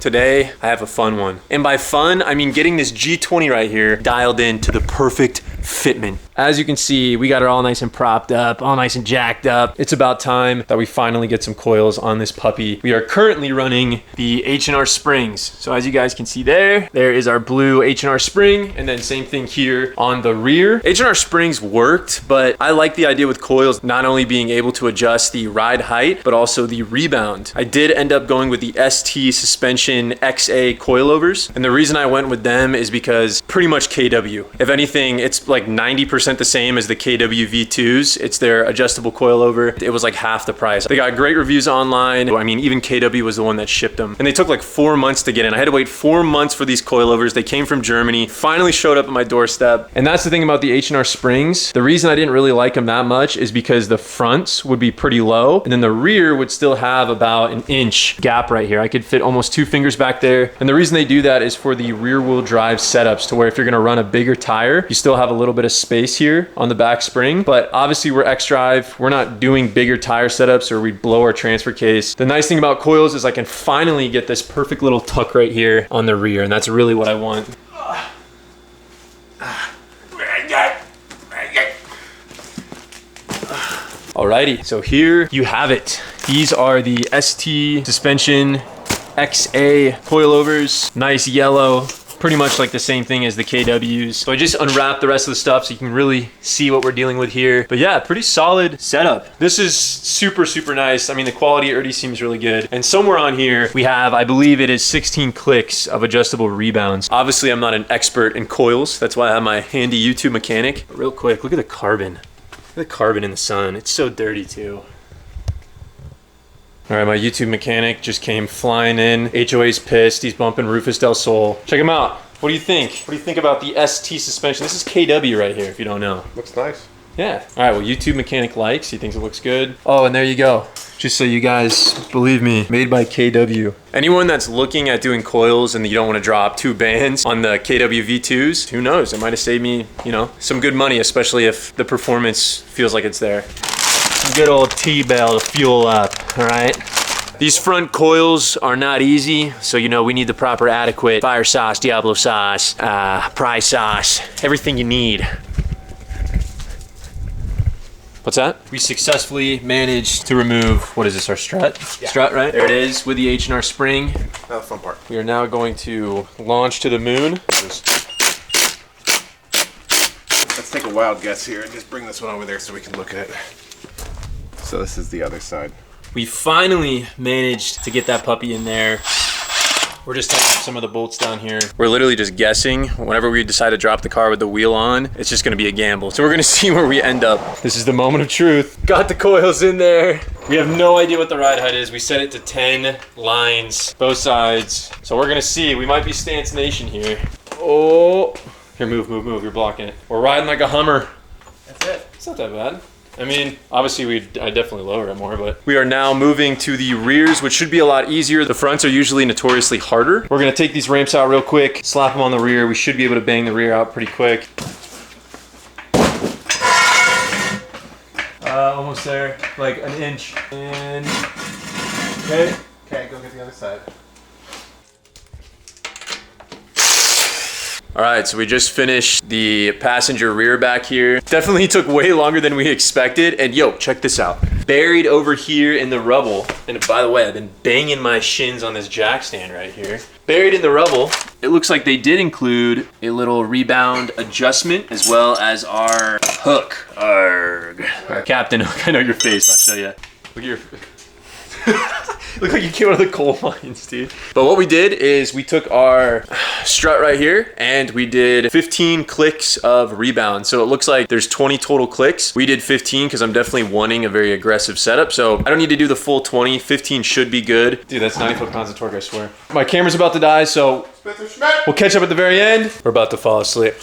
Today, I have a fun one. And by fun, I mean getting this G20 right here dialed in to the perfect fitment. As you can see, we got it all nice and propped up, all nice and jacked up. It's about time that we finally get some coils on this puppy. We are currently running the H&R Springs. So as you guys can see there is our blue H&R Spring, and then same thing here on the rear. H&R Springs worked, but I like the idea with coils not only being able to adjust the ride height, but also the rebound. I did end up going with the ST Suspension XA Coilovers, and the reason I went with them is because pretty much KW. If anything, it's like 90% the same as the KW V2s. It's their adjustable coilover. It was like half the price. They got great reviews online. I mean, even KW was the one that shipped them. And they took like 4 months to get in. I had to wait 4 months for these coilovers. They came from Germany, finally showed up at my doorstep. And that's the thing about the H&R Springs. The reason I didn't really like them that much is because the fronts would be pretty low, and then the rear would still have about an inch gap right here. I could fit almost 2 fingers back there. And the reason they do that is for the rear wheel drive setups, to where if you're gonna run a bigger tire, you still have a little bit of space here on the back spring. But obviously we're X-Drive. We're not doing bigger tire setups or we'd blow our transfer case. The nice thing about coils is I can finally get this perfect little tuck right here on the rear, and that's really what I want. Alrighty, so here you have it. These are the ST Suspension XA Coilovers. Nice yellow, pretty much like the same thing as the KWs. So I just unwrapped the rest of the stuff so you can really see what we're dealing with here. But yeah, pretty solid setup. This is super, super nice. I mean, the quality already seems really good. And somewhere on here, we have, I believe it is 16 clicks of adjustable rebounds. Obviously, I'm not an expert in coils. That's why I have my handy YouTube mechanic. But real quick, look at the carbon. Look at the carbon in the sun. It's so dirty too. All right, my YouTube mechanic just came flying in. HOA's pissed. He's bumping Rufus Del Sol. Check him out. What do you think? What do you think about the ST suspension? This is KW right here, if you don't know. Looks nice. Yeah. All right, well, YouTube mechanic likes. He thinks it looks good. Oh, and there you go. Just so you guys believe me, made by KW. Anyone that's looking at doing coils and you don't want to drop 2 bands on the KW V2s, who knows? It might have saved me, you know, some good money, especially if the performance feels like it's there. Some good old T-bell to fuel up, all right? These front coils are not easy, so you know we need the proper adequate fire sauce, Diablo sauce, pry sauce, everything you need. What's that? We successfully managed to remove, what is this, our strut? Yeah. Strut, right? There it is with the H&R Spring. Now the fun part. We are now going to launch to the moon. Let's take a wild guess here and just bring this one over there so we can look at it. So this is the other side. We finally managed to get that puppy in there. We're just tightening some of the bolts down here. We're literally just guessing. Whenever we decide to drop the car with the wheel on, it's just gonna be a gamble. So we're gonna see where we end up. This is the moment of truth. Got the coils in there. We have no idea what the ride height is. We set it to 10 lines, both sides. So we're gonna see. We might be Stance Nation here. Oh, here, move, move, move. You're blocking it. We're riding like a Hummer. That's it. It's not that bad. I mean, obviously I definitely lower it more, but we are now moving to the rears, which should be a lot easier. The fronts are usually notoriously harder. We're gonna take these ramps out real quick, slap them on the rear. We should be able to bang the rear out pretty quick. Almost there, like an inch. And, okay. Okay, go get the other side. All right, so we just finished the passenger rear back here. Definitely took way longer than we expected. And yo, check this out. Buried over here in the rubble. And by the way, I've been banging my shins on this jack stand right here. Buried in the rubble, it looks like they did include a little rebound adjustment as well as our hook. Arrgh. Our Captain Hook, I know your face, I'll show you. Look at your... Look like you came out of the coal mines, dude. But what we did is we took our strut right here and we did 15 clicks of rebound. So it looks like there's 20 total clicks. We did 15 because I'm definitely wanting a very aggressive setup. So I don't need to do the full 20. 15 should be good. Dude, that's 90 foot-pounds of torque, I swear. My camera's about to die, so we'll catch up at the very end. We're about to fall asleep.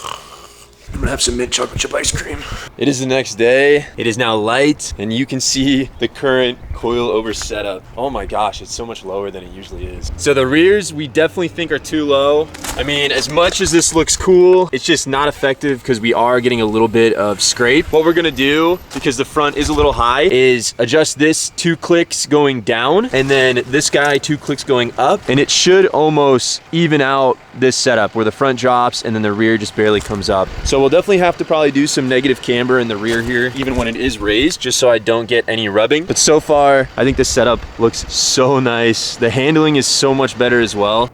I'm gonna have some mint chocolate chip ice cream. It is the next day. It is now light, and you can see the current coilover setup. Oh my gosh, it's so much lower than it usually is. So the rears we definitely think are too low. I mean, as much as this looks cool, it's just not effective because we are getting a little bit of scrape. What we're gonna do, because the front is a little high, is adjust this 2 clicks going down, and then this guy 2 clicks going up, and it should almost even out this setup where the front drops and then the rear just barely comes up. So we'll definitely have to probably do some negative camber in the rear here, even when it is raised, just so I don't get any rubbing. But so far, I think this setup looks so nice. The handling is so much better as well.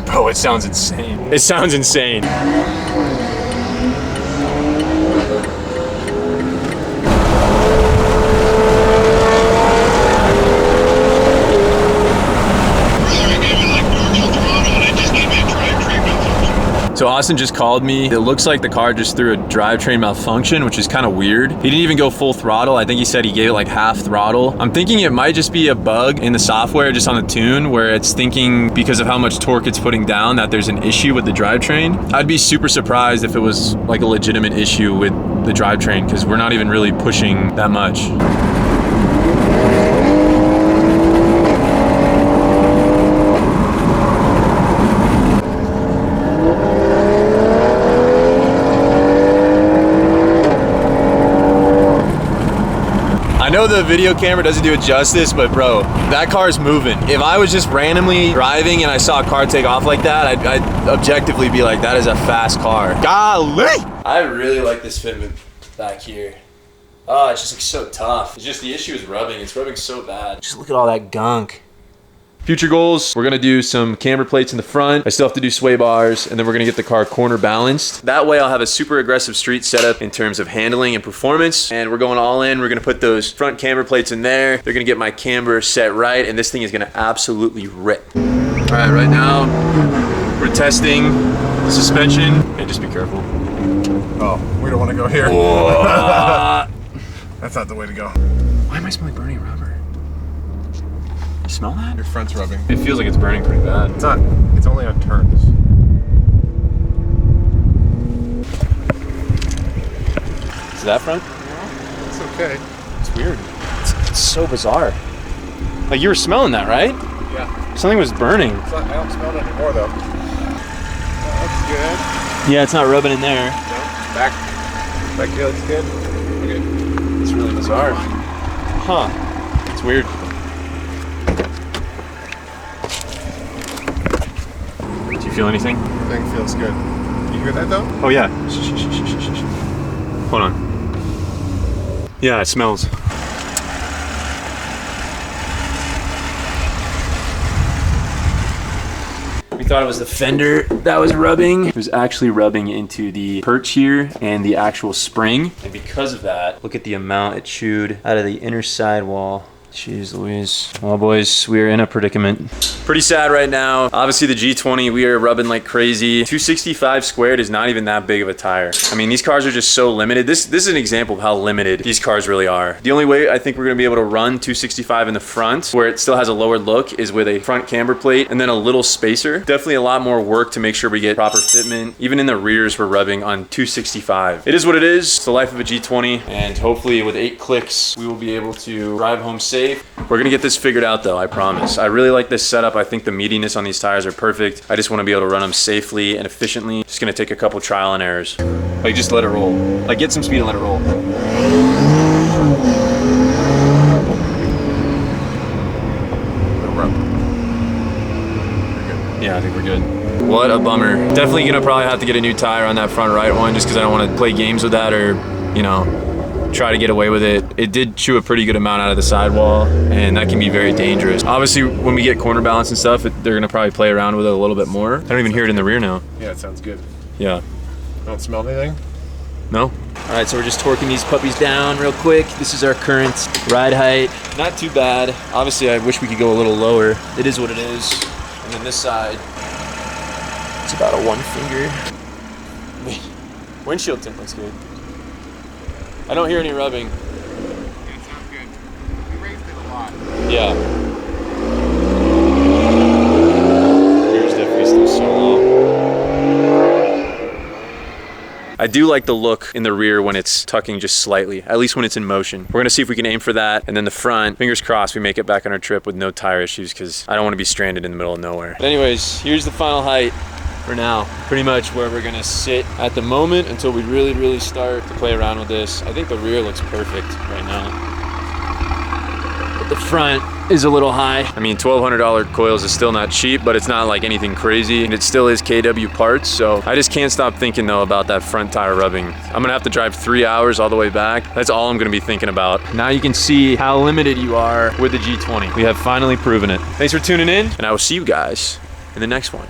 Bro, it sounds insane. It sounds insane. So Austin just called me. It looks like the car just threw a drivetrain malfunction, which is kind of weird. He didn't even go full throttle. I think he said he gave it like half throttle. I'm thinking it might just be a bug in the software, just on the tune, where it's thinking because of how much torque it's putting down that there's an issue with the drivetrain. I'd be super surprised if it was like a legitimate issue with the drivetrain, because we're not even really pushing that much. I know the video camera doesn't do it justice, but bro, that car's moving. If I was just randomly driving and I saw a car take off like that, I'd objectively be like, that is a fast car. Golly! I really like this fitment back here. Oh, it just looks so tough. It's just the issue is rubbing. It's rubbing so bad. Just look at all that gunk. Future goals, we're gonna do some camber plates in the front. I still have to do sway bars, and then we're gonna get the car corner balanced. That way I'll have a super aggressive street setup in terms of handling and performance, and we're going all in. We're gonna put those front camber plates in there. They're gonna get my camber set right, and this thing is gonna absolutely rip. All right now, we're testing the suspension, and just be careful. Oh, we don't want to go here. That's not the way to go. Why am I smelling burning rubber? You smell that? Your front's rubbing. It feels like it's burning pretty bad. It's not. It's only on turns. Is that front? Yeah, it's okay. It's weird. It's so bizarre. Like, you were smelling that, right? Yeah. Something was burning. It's not, I don't smell it anymore though. That's good. Yeah, it's not rubbing in there. No. Back here looks good. Okay. It's really bizarre. Huh. It's weird. Do you feel anything? Everything feels good. You hear that though? Oh yeah. Shh. Hold on. Yeah, it smells. We thought it was the fender that was rubbing. It was actually rubbing into the perch here and the actual spring. And because of that, look at the amount it chewed out of the inner sidewall. Jeez Louise. Well boys, we're in a predicament. Pretty sad right now. Obviously the G20, we are rubbing like crazy. 265 squared is not even that big of a tire. I mean, these cars are just so limited. This is an example of how limited these cars really are. The only way I think we're gonna be able to run 265 in the front, where it still has a lowered look, is with a front camber plate and then a little spacer. Definitely a lot more work to make sure we get proper fitment. Even in the rears, we're rubbing on 265. It is what it is. It's the life of a G20, and hopefully with 8 clicks, we will be able to drive home safe. We're gonna get this figured out though, I promise. I really like this setup. I think the meatiness on these tires are perfect. I just wanna be able to run them safely and efficiently. Just gonna take a couple trial and errors. Like, just let it roll. Like, get some speed and let it roll. Yeah, I think we're good. What a bummer. Definitely gonna probably have to get a new tire on that front right one, just because I don't want to play games with that, or, you know, try to get away with it. It did chew a pretty good amount out of the sidewall, and that can be very dangerous. Obviously, when we get corner balance and stuff, they're gonna probably play around with it a little bit more. I don't even hear it in the rear now. Yeah, it sounds good. Yeah. Don't smell anything? No? All right, so we're just torquing these puppies down real quick. This is our current ride height. Not too bad. Obviously, I wish we could go a little lower. It is what it is. And then this side, it's about a 1 finger. Windshield tint looks good. I don't hear any rubbing. Yeah, it sounds good. We raised it a lot. Yeah. Here's definitely still so low. I do like the look in the rear when it's tucking just slightly, at least when it's in motion. We're gonna see if we can aim for that. And then the front, fingers crossed we make it back on our trip with no tire issues because I don't wanna be stranded in the middle of nowhere. But anyways, here's the final height for now. Pretty much where we're gonna sit at the moment until we really start to play around with this. I think the rear looks perfect right now. But the front is a little high. I mean, $1,200 coils is still not cheap, but it's not like anything crazy. And it still is KW parts. So I just can't stop thinking though about that front tire rubbing. I'm gonna have to drive 3 hours all the way back. That's all I'm gonna be thinking about. Now you can see how limited you are with the G20. We have finally proven it. Thanks for tuning in, and I will see you guys in the next one.